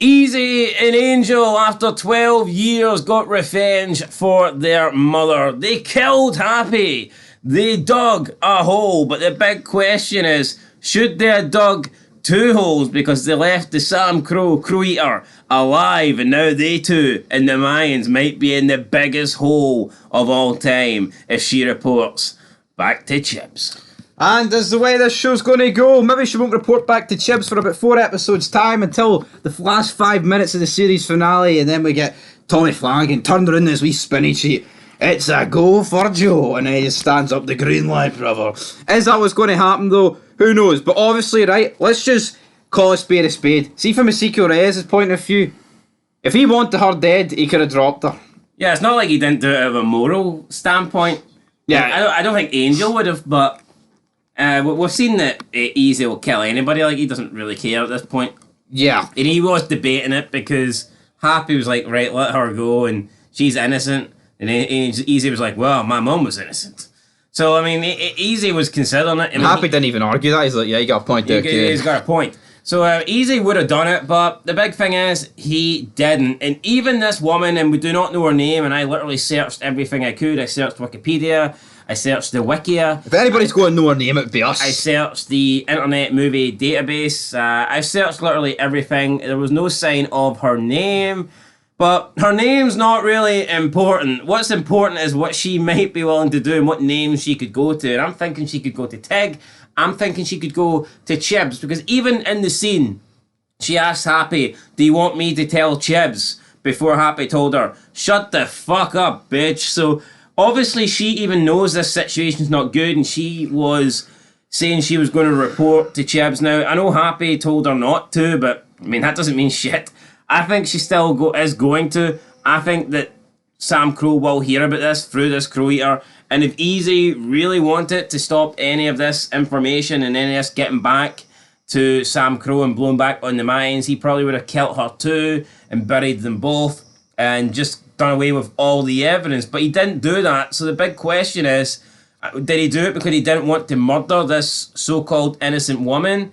Easy and Angel, after 12 years, got revenge for their mother. They killed Happy. They dug a hole, but the big question is, should they have dug 2 holes because they left the Samcro Croweater alive, and now they too and the Mayans might be in the biggest hole of all time if she reports back to Chibs. And as the way this show's going to go, maybe she won't report back to Chibs for about 4 episodes' time until the last 5 minutes of the series finale, and then we get Tommy Flanagan turned around this wee spinny sheet. It's a go for Joe, and then he just stands up the green light, brother. Is that what's going to happen though? Who knows? But obviously, right, let's just call a spade a spade. See, from Ezekiel Reyes' point of view, if he wanted her dead, he could have dropped her. Yeah, it's not like he didn't do it out of a moral standpoint. Yeah, I don't think Angel would have, but we've seen that Easy will kill anybody. Like, he doesn't really care at this point. Yeah. And he was debating it because Happy was like, right, let her go, and she's innocent. And Easy was like, well, my mum was innocent. So, I mean, Easy was considering it. I mean, Happy didn't even argue that. He's like, yeah, you got a point there, kid. He's got a point. So, Easy would have done it, but the big thing is, he didn't. And even this woman, and we do not know her name, and I literally searched everything I could. I searched Wikipedia. I searched the Wikia. If anybody's going to know her name, it would be us. I searched the Internet Movie Database. I searched literally everything. There was no sign of her name. But her name's not really important. What's important is what she might be willing to do and what names she could go to. And I'm thinking she could go to Tig. I'm thinking she could go to Chibs. Because even in the scene, she asked Happy, do you want me to tell Chibs? Before Happy told her, shut the fuck up, bitch. So obviously she even knows this situation's not good, and she was saying she was going to report to Chibs. Now, I know Happy told her not to, but I mean, that doesn't mean shit. I think she still is going to. I think that Samcro will hear about this through this Croweater, and if Easy really wanted to stop any of this information and any of this getting back to Samcro and blowing back on the Mayans, he probably would have killed her too and buried them both and just done away with all the evidence. But he didn't do that, so the big question is, did he do it because he didn't want to murder this so-called innocent woman,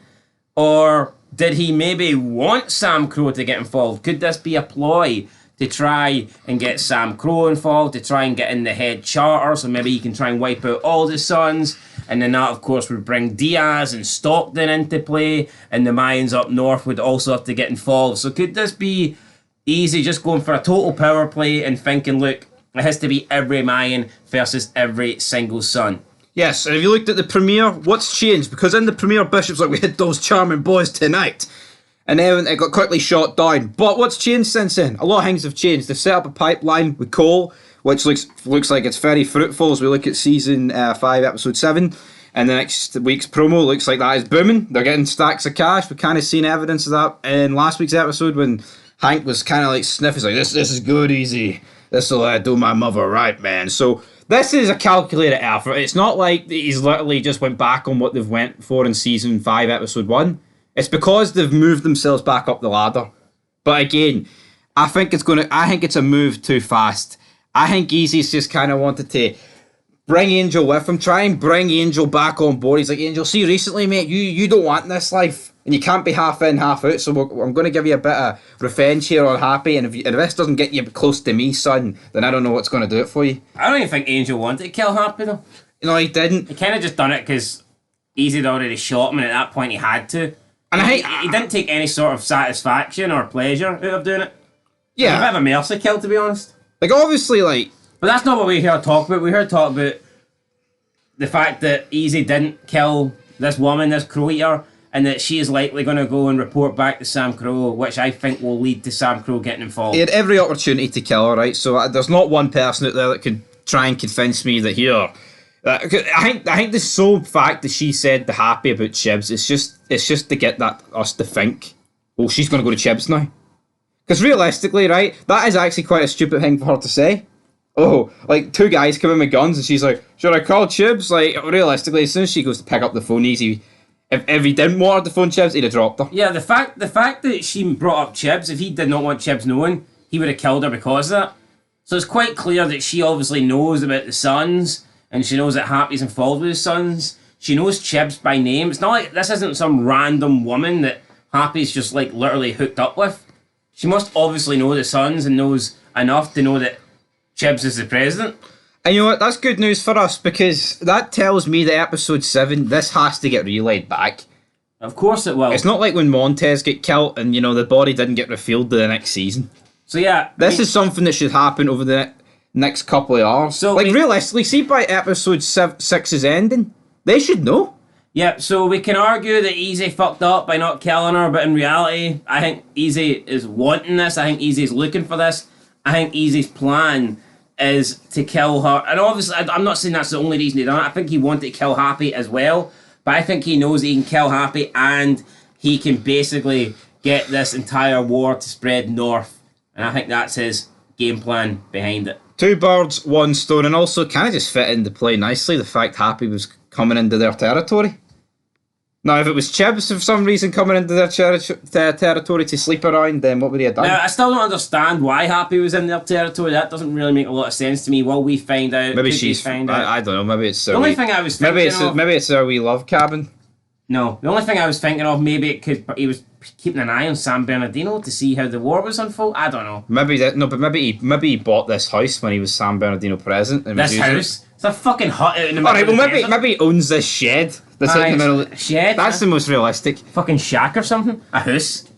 or did he maybe want Samcro to get involved? Could this be a ploy to try and get Samcro involved, to try and get in the head charter, so maybe he can try and wipe out all the sons, and then that, of course, would bring Diaz and Stockton into play, and the Mayans up north would also have to get involved. So could this be Easy just going for a total power play and thinking, look, it has to be every Mayan versus every single son? Yes, and if you looked at the premiere, what's changed? Because in the premiere, Bishop's like, we had those charming boys tonight. And then it got quickly shot down. But what's changed since then? A lot of things have changed. They've set up a pipeline with Cole, which looks like it's very fruitful as we look at season 5, episode 7. And the next week's promo looks like that is booming. They're getting stacks of cash. We've kind of seen evidence of that in last week's episode when Hank was kind of like sniffing, like, this is good, Easy. This'll do my mother right, man. So this is a calculated effort. It's not like he's literally just went back on what they've went for in season 5, episode 1. It's because they've moved themselves back up the ladder. But again, I think it's a move too fast. I think Easy's just kind of wanted to bring Angel with him, try and bring Angel back on board. He's like, Angel, see, recently, mate, you don't want this life. And you can't be half in, half out, so I'm going to give you a bit of revenge here on Happy, and if this doesn't get you close to me, son, then I don't know what's going to do it for you. I don't even think Angel wanted to kill Happy, though. No, he didn't. He kind of just done it because Easy had already shot him, and at that point he had to. And he didn't take any sort of satisfaction or pleasure out of doing it. Yeah. It's a bit of a mercy kill, to be honest. Like, obviously, like... But that's not what we're here to talk about. We're here to talk about the fact that Easy didn't kill this woman, this Croweater, and that she is likely going to go and report back to Samcro, which I think will lead to Samcro getting involved. He had every opportunity to kill her, right? So there's not one person out there that could try and convince me that here... I think the sole fact that she said the Happy about Chibs, it's just to get us to think, oh, she's going to go to Chibs now. Because realistically, right, that is actually quite a stupid thing for her to say. Oh, like, 2 guys come in with guns and she's like, should I call Chibs? Like, realistically, as soon as she goes to pick up the phone, Easy... If he didn't want her to phone Chibs, he'd have dropped her. Yeah, the fact that she brought up Chibs, if he did not want Chibs knowing, he would have killed her because of that. So it's quite clear that she obviously knows about the sons, and she knows that Happy's involved with his sons. She knows Chibs by name. It's not like this isn't some random woman that Happy's just like literally hooked up with. She must obviously know the Sons and knows enough to know that Chibbs is the president. And you know what? That's good news for us because that tells me that episode 7, this has to get relayed back. Of course it will. It's not like when Montez get killed and, the body didn't get revealed to the next season. So yeah. This is something that should happen over the next couple of hours. So realistically, see by episode 6's ending, they should know. Yeah, so we can argue that Easy fucked up by not killing her, but in reality, I think Easy is wanting this. I think Easy is looking for this. I think Easy's plan is to kill her. And obviously, I'm not saying that's the only reason he done it. I think he wanted to kill Happy as well. But I think he knows he can kill Happy and he can basically get this entire war to spread north. And I think that's his game plan behind it. 2 birds, 1 stone, and also kind of just fit into play nicely the fact Happy was coming into their territory. Now, if it was Chibbs for some reason coming into their territory to sleep around, then what would he have done? Now, I still don't understand why Happy was in their territory. That doesn't really make a lot of sense to me. Will we find out? Maybe she's. I don't know. Maybe it's. The only thing I was thinking of. Maybe it's our wee love cabin. No, the only thing I was thinking of, maybe it could. He was keeping an eye on San Bernardino to see how the war was unfold. I don't know. Maybe he bought this house when he was San Bernardino president. And this house. It's a fucking hut out in the middle. Alright, well maybe he owns this shed. That's out in the middle. Shed. That's the most realistic. Fucking shack or something. A house.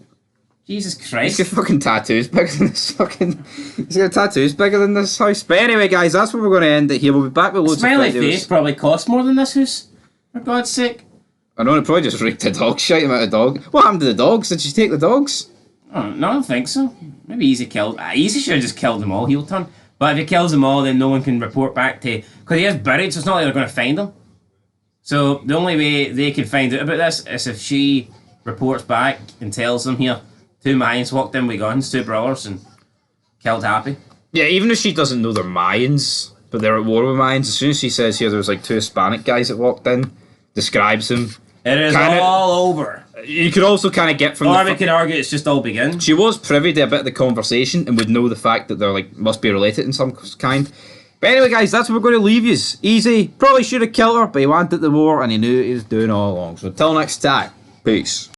Jesus Christ. He's got fucking tattoos bigger than this fucking. He's got tattoos bigger than this house. But anyway, guys, that's where we're going to end it here. We'll be back with loads Smiley of videos. face probably cost more than this house. For God's sake. I know, it probably just wreaked a dog shite about a dog. What happened to the dogs? Did you take the dogs? Oh, no, I don't think so. Maybe Easy killed. Easy should have just killed them all. Heel turn. But if he kills them all, then no one can report back to. Because he is buried, so it's not like they're going to find him. So the only way they can find out about this is if she reports back and tells them, here, 2 Mayans walked in with guns, 2 brothers, and killed Happy. Yeah, even if she doesn't know they're Mayans, but they're at war with Mayans, as soon as she says here there's like 2 Hispanic guys that walked in, describes them. It is all over. You could also kind of get from or we could argue it's just all begun. She was privy to a bit of the conversation and would know the fact that they're like must be related in some kind. But anyway, guys, that's where we're going to leave you. Easy. Probably should have killed her, but he wanted the war and he knew what he was doing all along. So until next time, peace.